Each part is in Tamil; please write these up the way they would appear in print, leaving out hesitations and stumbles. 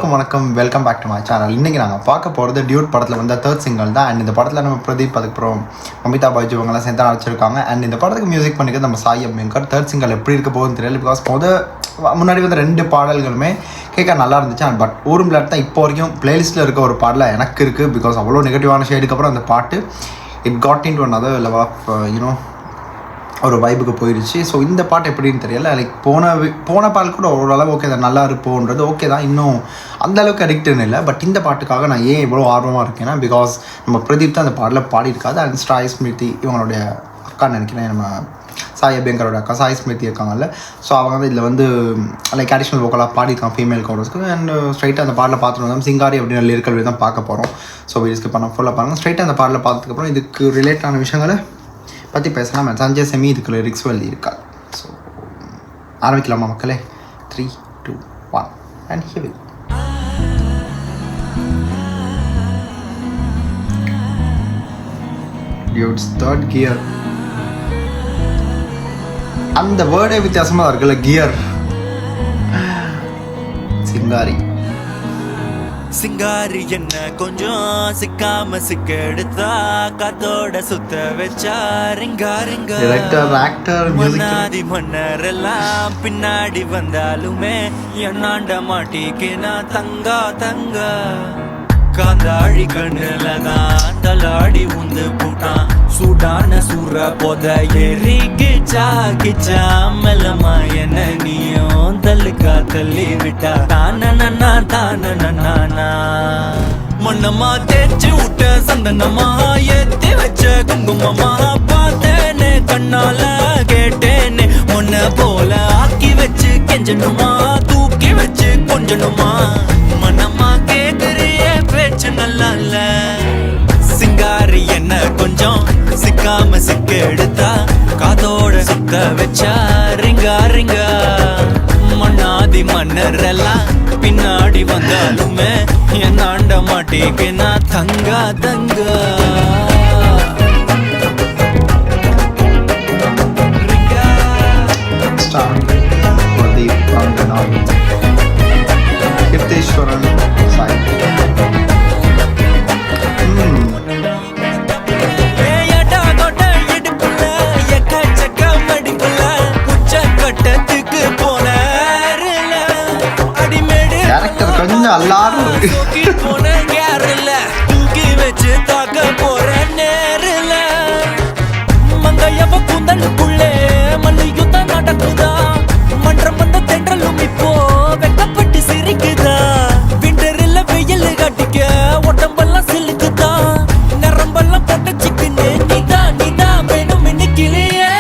எல்லோருக்கும் வணக்கம், welcome back to my channel. இன்றைக்கி நாங்கள் பார்க்க போகிறது டியூட் படத்தில் வந்த தேர்ட் சிங்கிள் தான். அண்ட் இந்த படத்தில் நம்ம பிரதீப், அதுக்கப்புறம் அமிதா பாய்ஜு இவங்கெல்லாம் சேர்ந்து நடிச்சிருக்காங்க. அண்ட் இந்த படத்துக்கு மியூசிக் பண்ணிக்கிறது நம்ம சாய் அபியங்கர். தேர்ட் சிங்கிள் எப்படி இருக்க போகுதுன்னு தெரியல, பிகாஸ் முன்னாடி வந்து 2 பாடல்களுமே கேட்க நல்லா இருந்துச்சு. அண்ட் பட் ஒரு பிளாட் தான் இப்போ வரைக்கும் பிளேலிஸ்ட்டில் இருக்க ஒரு பாடல எனக்கு இருக்குது. பிகாஸ் அவ்வளோ நெகட்டிவான ஷேடுக்கு அப்புறம் அந்த பாட்டு it got into another level of ஒரு வைபுக்கு போயிடுச்சு. ஸோ இந்த பாட்டு எப்படின்னு தெரியல. லைக் போன பால் கூட ஓரளவு ஓகே தான், நல்லா இருப்போன்றது ஓகே தான், இன்னும் அந்தளவுக்கு அடிக்டுன்னு இல்லை. பட் இந்த பாட்டுக்காக நான் ஏன் இவ்வளோ ஆர்வமாக இருக்கேன்னா, பிகாஸ் நம்ம பிரதீப் தான் அந்த பாட்டில் பாடியிருக்காது. அண்ட் சாய் ஸ்மிருதி இவங்களுடைய அக்கான்னு நினைக்கிறேன், நம்ம சாய் அபியங்கரோட அக்கா சாய் ஸ்மிருதி இருக்காங்கல்ல. ஸோ அவங்க வந்து இதில் வந்து லைக் அடிஷ்னல் வோக்கலாக பாடியிருக்காங்க ஃபீமேல் கோரஸ்க்கு. அண்ட் ஸ்ட்ரைட்டாக அந்த பாட்டில் பார்த்துட்டு வந்தோம் சிங்காரி அப்படின்னு லிரிக்கல் தான் பார்க்க போகிறோம். ஸோ வீடியோஸ்க்கு பண்ண ஃபுல்லாக பாருங்கள். ஸ்ட்ரைட்டாக அந்த பாட்டில் பார்த்ததுக்கப்புறம் இதுக்கு ரிலேட்டான விஷயங்களை பற்றி பேசலாம். சஞ்சய் செமி இதுக்கு லிரிக்ஸ் எழுதி இருக்கா. ஸோ ஆரம்பிக்கலாமா மக்களே? 3, 2, 1 and here we go. Dude's third gear. அந்த வேர்டே வித்தியாசமாக இருக்குல்ல, கியர். சிங்காரி சிங்காரி என்ன கொஞ்சம் சிக்காம சிக்க எடுத்தா காத்தோட சுத்த வச்சா ரிங்கா ரிங்கா. டைரக்டர், ஆக்டர், மன்னாதி மன்னர் எல்லாம் பின்னாடி வந்தாலுமே என்னாண்ட மாட்டிக்கு நான் தங்கா தங்கா. காந்தாழி கண்ணுல தான் தலாடி உந்து போட்டான் சூடான சூற போத ஏறி கிச்சா கிச்சா மெல்லமா என்ன நீயும் தள்ளுக்கா தள்ளி விட்டா தானனா தானனா. மண்ணமா தேய்ச்சி விட்ட சந்தனமா ஏத்தி வச்ச குங்குமமா பார்த்தேனே கண்ணால கேட்டேனே உன்ன போல ஆக்கி வச்சு கெஞ்சணுமா தூக்கி வச்சு கொஞ்சணுமா. மனமா கேக்குறிய பேச்சு நல்லா இல்ல. சிங்காரி என்ன கொஞ்சம் சிக்காம சிக்க எடுத்தா காதோட சுத்த வச்சா ரிங்கா ரிங்கா. மண்ணாதி மன்னர் எல்லாம் பின்னாடி வந்தாலுமே என்னாண்ட மாட்டிக்கு நான் தங்கா தங்கா. கீர்த்தீஸ்வரன் சாய். கொஞ்சம் எல்லாரும் தூக்கி வச்சு தாக்க போற நேரில் மங்கையவ கூந்தலுக்குள்ளே மல்லு யுத்தம் நடக்குதா. மன்றம் வந்த தென்றலும் இப்போ வெக்கப்பட்டு சிரிக்குதா. விண்டரில் வெயில் கட்டிக்க உடம்பெல்லாம் சிலுக்குதா. நரம்பெல்லாம் போட்ட சிக்குன்னு நீதான் நீதான் வேணும் இன்னைக்கிலேயே.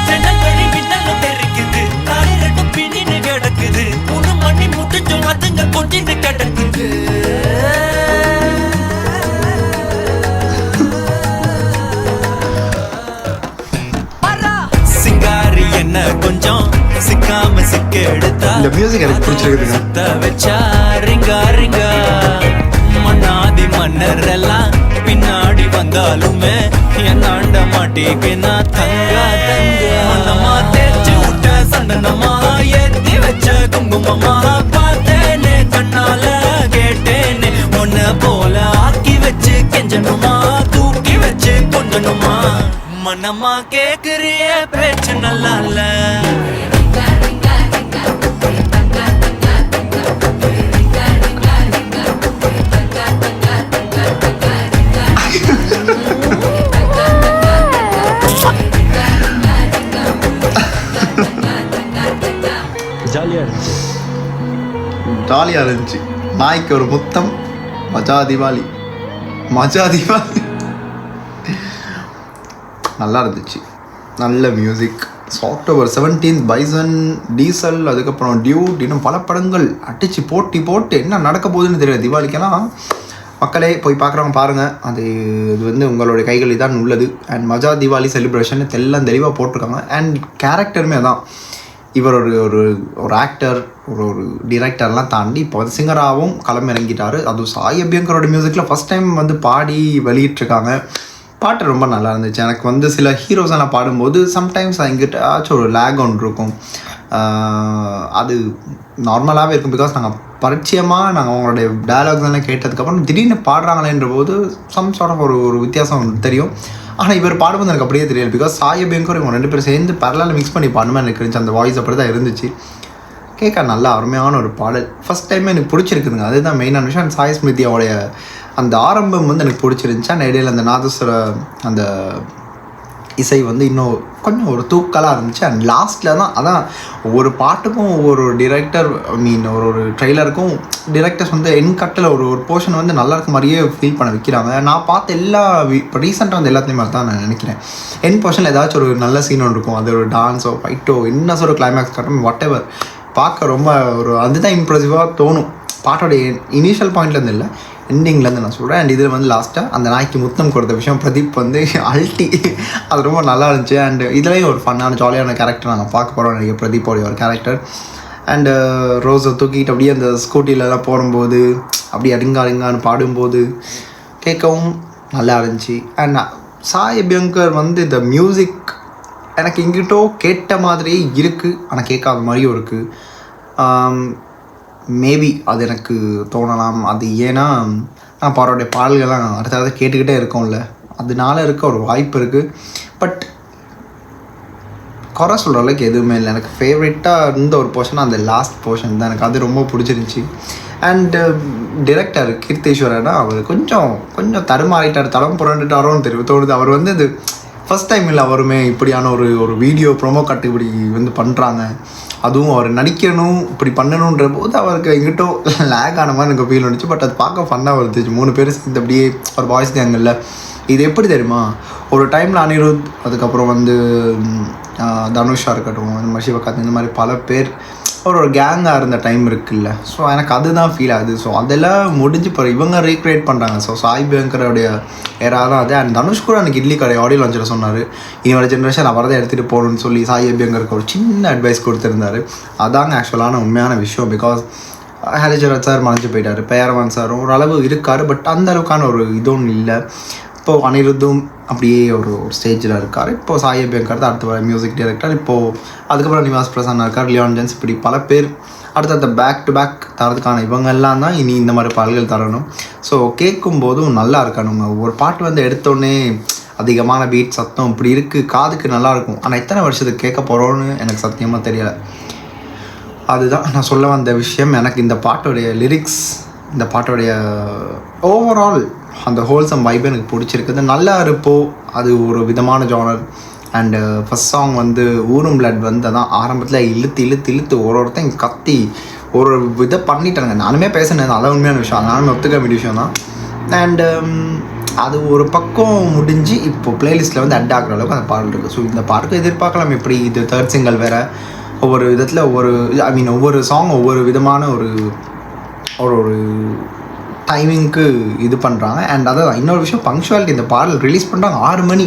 ஜன்னல் வழி விண்ணலும் தெரிக்குது தாடி 2 பின்னின்னு கிடக்குது. 3 மணி முட்டுச்சோம் அதுங்க கொஞ்சிட்டு கிடக்குது. சிங்காரி என்ன கொஞ்சம் சிக்காம சிக்க எடுத்தா இந்த மியூசிக் எனக்கு பிடிச்சிருக்குதுங்க. சுத்த வச்சா ரிங்கா ரிங்கா. மண்ணாதி மன்னர் எல்லாம் பின்னாடி வந்தாலுமே என்னாண்ட மாட்டிக்கு நான் தங்கா தங்கா. மண்ணமா தேய்ச்சி விட்ட சந்தனமா ஏத்தி வச்ச குங்குமமா பார்த்தேனே கண்ணால கேட்டேனே உன்ன போல ஆக்கி வச்சு கெஞ்சணுமா தூக்கி வச்சு கொஞ்சணுமா. மனமா கேக்குறிய பேச்சு நல்லா இல்ல. ஜாலியாக இருந்துச்சு. நாய்க்கு ஒரு முத்தம், மஜா திவாலி, மஜா திவாலி. நல்லா இருந்துச்சு, நல்ல மியூசிக். அக்டோபர் 17 பைசன், டீசல், அதுக்கப்புறம் டியூட், இன்னும் பல படங்கள் அடித்து போட்டு என்ன நடக்க போகுதுன்னு தெரியல தீபாவளிக்கெல்லாம். மக்களே போய் பார்க்குறவங்க பாருங்கள், அது வந்து உங்களுடைய கைகளில் தான் உள்ளது. அண்ட் மஜா திவாலி செலிப்ரேஷன் எல்லாம் தெளிவாக போட்டிருக்காங்க. அண்ட் கேரக்டருமே தான், இவர் ஒரு ஆக்டர், ஒரு டிரெக்டர்லாம் தாண்டி இப்போ வந்து சிங்கராகவும் களமிறங்கிட்டார். அதுவும் சாய் அபியங்கரோட மியூசிக்கில் ஃபஸ்ட் டைம் வந்து பாடி வெளியிட்ருக்காங்க. பாட்டு ரொம்ப நல்லா இருந்துச்சு. எனக்கு வந்து சில ஹீரோஸ் எல்லாம் பாடும்போது சம்டைம்ஸ் எங்கிட்ட ஒரு லேக் ஒன்று இருக்கும். அது நார்மலாகவே இருக்கும். பிகாஸ் நாங்கள் பரிச்சயமாக நாங்கள் அவங்களுடைய டயலாக்ஸ் எல்லாம் கேட்டதுக்கப்புறம் திடீர்னு பாடுறாங்களேன்ற போது சம் சார்ட் ஆஃப் ஒரு வித்தியாசம் தெரியும். ஆனால் இவர் பாடும்போது எனக்கு அப்படியே தெரியல. பிகாஸ் சாய் அபியங்கர் இவங்க 2 பேரும் சேர்ந்து பரலால் மிக்ஸ் பண்ணி பாடுமே எனக்கு இருந்துச்சு. அந்த வாய்ஸ் அப்படி தான் இருந்துச்சு. கேட்க நல்லா அருமையான ஒரு பாடல். ஃபஸ்ட் டைம் எனக்கு பிடிச்சிருக்குதுங்க. அதுதான் மெயினான விஷயம். அண்ட் சாய் ஸ்மிருதியோடைய அந்த ஆரம்பம் வந்து எனக்கு பிடிச்சிருந்துச்சு. அண்ட் இடையில அந்த நாதஸ்வர அந்த இசை வந்து இன்னும் கொஞ்சம் ஒரு தூக்கலாக இருந்துச்சு. அண்ட் லாஸ்ட்டில் தான் அதான் ஒவ்வொரு பாட்டுக்கும் ஒவ்வொரு டிரெக்டர் ஒரு ட்ரெய்லருக்கும் டிரெக்டர்ஸ் வந்து என் கட்டில் ஒரு போர்ஷன் வந்து நல்லா இருக்க மாதிரியே ஃபீல் பண்ண வைக்கிறாங்க. நான் பார்த்த எல்லா இப்போ ரீசெண்டாக வந்து எல்லாத்துலேயுமே தான் நான் நினைக்கிறேன். என் போர்ஷனில் ஏதாச்சும் ஒரு நல்ல சீன் ஒன்று இருக்கும். அது ஒரு டான்ஸோ ஃபைட்டோ என்ன ஒரு கிளைமேக்ஸ் கட்டும் வாட் எவர் பார்க்க ரொம்ப ஒரு அதுதான் இம்ப்ரெசிவாக தோணும். பாட்டோடைய இனிஷியல் பாயிண்ட்லேருந்து இல்லை, எண்டிங்லேருந்து நான் சொல்கிறேன். அண்ட் இதில் வந்து லாஸ்ட்டாக அந்த நாய்க்கு முத்தம் கொடுத்த விஷயம் பிரதீப் வந்து அல்ட்டி, அது ரொம்ப நல்லா இருந்துச்சு. அண்ட் இதுலேயும் ஒரு ஃபன்னான ஜாலியான கேரக்டர் நாங்கள் பார்க்க போகிறோம் நினைக்கிற பிரதீப்போடைய ஒரு கேரக்டர். அண்டு ரோஸை தூக்கிட்டு அப்படியே அந்த ஸ்கூட்டிலலாம் போகும்போது அப்படியே அடிங்கான்னு பாடும்போது கேட்கவும் நல்லா இருந்துச்சு. அண்ட் சாய் அபியங்கர் வந்து இந்த மியூசிக் எனக்கு எங்கிட்டோ கேட்ட மாதிரியே இருக்குது, ஆனால் கேட்காத மாதிரியும் இருக்குது. மேபி அது எனக்கு தோணலாம். அது ஏன்னா நான் அவருடைய பாடல்கள்லாம் அடுத்தடுத்து கேட்டுக்கிட்டே இருக்கோம்ல, அதனால இருக்க ஒரு வாய்ப்பு இருக்குது. பட் குறை சொல்கிற அளவுக்கு எதுவுமே இல்லை. எனக்கு ஃபேவரட்டாக இருந்த ஒரு போர்ஷன் அந்த லாஸ்ட் போர்ஷன் தான். எனக்கு அது ரொம்ப பிடிச்சிருந்துச்சி. அண்டு டிரெக்டர் கீர்த்தீஸ்வரனா அவர் கொஞ்சம் தடுமாறிட்டார், தடம் புரண்டுட்டாரோன்னு தோணுது. அவர் வந்து இது ஃபஸ்ட் டைம் இல்லை அவருமே இப்படியான ஒரு வீடியோ ப்ரோமோ கட்டு இப்படி வந்து பண்ணுறாங்க. அதுவும் அவர் நடிக்கணும் இப்படி பண்ணணுன்ற போது அவருக்கு எங்கிட்டோ லேக் ஆன மாதிரி எனக்கு ஃபீல் வந்துச்சு. பட் அது பார்க்க ஃபன்னாக வந்துச்சு. 3 பேர் சேர்ந்து அப்படியே ஒரு பாய்ஸ் கேங்கில் இது எப்படி தெரியுமா, ஒரு டைமில் அனிருத், அதுக்கப்புறம் வந்து தனுஷாக இருக்கட்டும், இந்த மாதிரி சிவகார்த்திக், இந்த மாதிரி பல பேர் ஒரு கேங்காக இருந்த டைம் இருக்குல்ல. ஸோ எனக்கு அதுதான் ஃபீல் ஆகுது. ஸோ அதெல்லாம் முடிஞ்சு போகிற இவங்க ரீக்ரியேட் பண்ணுறாங்க. ஸோ சாய் அபியங்கரோடைய ஏரா தான் அது. அண்ட் தனுஷ் கூட எனக்கு இட்லி கடை ஆடியோ லான்ச்சில் சொன்னார், இனி வர ஜென்ரேஷன் அவரை தான் எடுத்துகிட்டு போகணுன்னு சொல்லி சாய் அபியங்கருக்கு ஒரு சின்ன அட்வைஸ் கொடுத்துருந்தார். அதாங்க ஆக்சுவலான உண்மையான விஷயம். பிகாஸ் ஹரிச்சரத் சார் மறைஞ்சு போயிட்டார், பேரவான் சாரும் ஓரளவு இருக்கார், பட் அந்த அளவுக்கான ஒரு இதுவும் இல்லை. இப்போது அனிருத்தும் அப்படியே ஒரு ஸ்டேஜில் இருக்கார். இப்போது சாய் அபியங்கர் தான் அடுத்த வர மியூசிக் டைரக்டர். இப்போது அதுக்கப்புறம் நிவாஸ் பிரசன்னா இருக்கார், லியான் ஜென்ஸ், இப்படி பல பேர் அடுத்தடுத்த பேக் டு பேக் தரதுக்கான இவங்கெல்லாம் தான் இனி இந்த மாதிரி பாடல்கள் தரணும். ஸோ கேட்கும்போதும் நல்லா இருக்கணுங்க. ஒரு பாட்டு வந்து எடுத்தோடனே அதிகமான பீட் சத்தம் இப்படி இருக்குது, காதுக்கு நல்லாயிருக்கும். ஆனால் எத்தனை வருஷத்துக்கு கேட்க போகிறோன்னு எனக்கு சத்தியமாக தெரியலை. அதுதான் நான் சொல்ல வந்த விஷயம். எனக்கு இந்த பாட்டோடைய லிரிக்ஸ், இந்த பாட்டோடைய ஓவரால் அந்த ஹோல்சம் வைப் எனக்கு பிடிச்சிருக்குது. நல்லா இருப்போ அது ஒரு விதமான ஜானர். அண்டு ஃபஸ்ட் சாங் வந்து ஊரும் பிளட் வந்து அதான் ஆரம்பத்தில் இழுத்து ஒருத்தன் கத்தி ஒரு இதை பண்ணிட்டாங்க. நானுமே பேசினேன், அதான் உண்மையான விஷயம், நானுமே ஒத்துக்க வேண்டிய விஷயம் தான். அண்டு அது ஒரு பக்கம் முடிஞ்சு இப்போது ப்ளேலிஸ்ட்டில் வந்து அட் ஆகிற அளவுக்கு அந்த பாடல் இருக்குது. ஸோ இந்த பாட்டுக்கு எதிர்பார்க்கலாம். எப்படி இது 3rd சிங்கிள் வேறு, ஒவ்வொரு விதத்தில் ஒவ்வொரு சாங் ஒவ்வொரு விதமான ஒரு டைமிங்க்கு இது பண்ணுறாங்க. அண்ட் அதான் இன்னொரு விஷயம், பங்க்சுவாலிட்டி. இந்த பாடல் ரிலீஸ் பண்ணுறாங்க 6 மணி.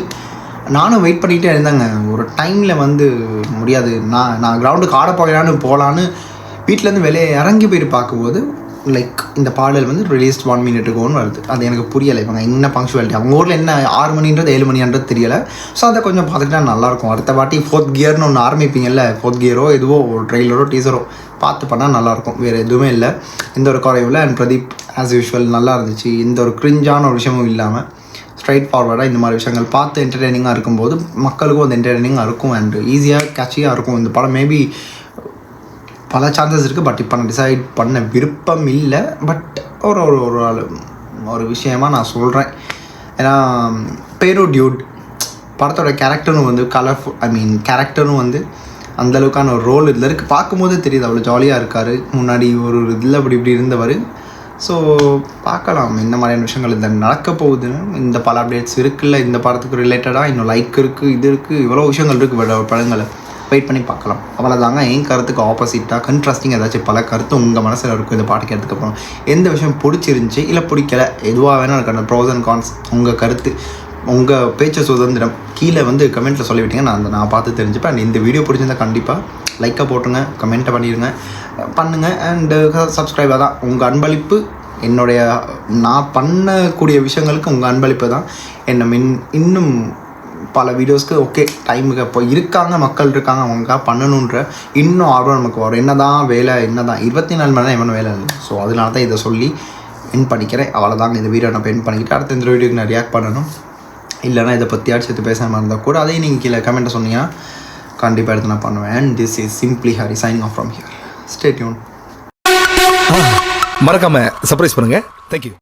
நானும் வெயிட் பண்ணிகிட்டே இருந்தேங்க. ஒரு டைமில் வந்து முடியாது, நான் கிரவுண்டுக்கு ஆட போகலான்னு வீட்டிலேருந்து வெளியே இறங்கி போயிட்டு பார்க்கும்போது லைக் இந்த பாடல் வந்து ரிலீஸ்ட் 1 minute agoன்னு வருது. அது எனக்கு புரியலை. இவங்க என்ன பங்க்சுவாலிட்டி, அவங்க ஊரில் என்ன 6 மணின்றது 7 மணின்றது தெரியலை. ஸோ அதை கொஞ்சம் பார்த்துக்கிட்டா நல்லாயிருக்கும். அடுத்த வாட்டி 4th கியர்னு ஒன்று ஆரம்பிப்பீங்கல்ல, 4th கியரோ எதுவோ ஒரு ட்ரெய்லரோ டீசரோ பார்த்து பண்ணால் நல்லாயிருக்கும். வேறு எதுவுமே இல்லை, இந்த ஒரு குறைவில். அண்ட் பிரதீப் ஆஸ் யூஷுவல் நல்லா இருந்துச்சு. இந்த ஒரு கிரிஞ்சான ஒரு விஷயமும் இல்லாமல் ஸ்ட்ரைட் ஃபார்வர்டாக இந்த மாதிரி விஷயங்கள் பார்த்து என்டர்டெய்னிங்காக இருக்கும்போது மக்களுக்கும் அது என்டர்டெய்னிங்காக இருக்கும். அண்ட் ஈஸியாக கேட்சியாக இருக்கும். இந்த படம் மேபி பல சான்சஸ் இருக்குது, பட் இப்போ நான் டிசைட் பண்ண விருப்பம் இல்லை. பட் ஒரு விஷயமாக நான் சொல்கிறேன். ஏன்னா பேரு டியூட் படத்தோட கேரக்டரும் வந்து கலர்ஃபுல், கேரக்டரும் வந்து அந்தளவுக்கான ஒரு ரோல் இதில் இருக்குது. பார்க்கும்போது தெரியுது அவ்வளோ ஜாலியாக இருக்கார். முன்னாடி ஒரு இதில் இப்படி இருந்தவர். ஸோ பார்க்கலாம் என்ன மாதிரியான விஷயங்கள் இந்த நடக்க போகுதுன்னு. இந்த பல அப்டேட்ஸ் இருக்குல்ல, இந்த படத்துக்கு ரிலேட்டடாக இன்னும் லைக் இருக்குது, இது இருக்குது, இவ்வளோ விஷயங்கள் இருக்குது படங்களை வெயிட் பண்ணி பார்க்கலாம். அவ்வளோதாங்க. என் கருத்துக்கு ஆப்போசிட்டாக கன்ட்ராஸ்டிங் ஏதாச்சும் பல கருத்து உங்கள் மனசில் இருக்கும். இந்த பாட்டு கேட்டதுக்கப்புறம் எந்த விஷயம் பிடிச்சிருந்துச்சி இல்லை பிடிக்கல, எதுவாக வேணால் எனக்கு அந்த ப்ரோஸ் அண்ட் கான்ஸ் உங்கள் கருத்து, உங்கள் பேச்சு சுதந்திரம் கீழே வந்து கமெண்ட்டில் சொல்லிவிட்டீங்க, நான் பார்த்து தெரிஞ்சுப்பேன். அண்ட் இந்த வீடியோ பிடிச்சிருந்தால் கண்டிப்பாக லைக்கை போட்டுருங்க, கமெண்ட்டை பண்ணுங்கள். அண்டு சப்ஸ்கிரைபாக தான் உங்கள் அன்பளிப்பு. நான் பண்ணக்கூடிய விஷயங்களுக்கு உங்கள் அன்பளிப்பு தான் என்னை இன்னும் பல வீடியோஸ்க்கு ஓகே டைமுக்கு இப்போ இருக்காங்க, மக்கள் இருக்காங்க, அவங்களுக்காக பண்ணணுன்ற இன்னும் ஆர்வம் நமக்கு வரும். என்ன தான் வேலை, என்ன தான் 24 மணி நேரம் எவனும் வேலை இல்லை. ஸோ அதனால தான் இதை சொல்லி என் பண்ணிக்கிறேன். அவ்வளோதாங்க, இந்த வீடியோ நான் என் பண்ணிக்கிட்டு அடுத்த இந்த வீடியோக்கு நான் ரியாக்ட் பண்ணணும். இல்லைனா இதை பற்றி சேர்த்து பேசாமல் இருந்தால் கூட அதையும் நீங்கள் கீழே கமெண்ட்டை சொன்னீங்கன்னா கண்டிப்பாக எடுத்து நான் பண்ணுவேன். And this is simply Hari signing off from here. Stay tune. மறக்காம சர்ப்ரைஸ் பண்ணுங்க. தேங்க்யூ.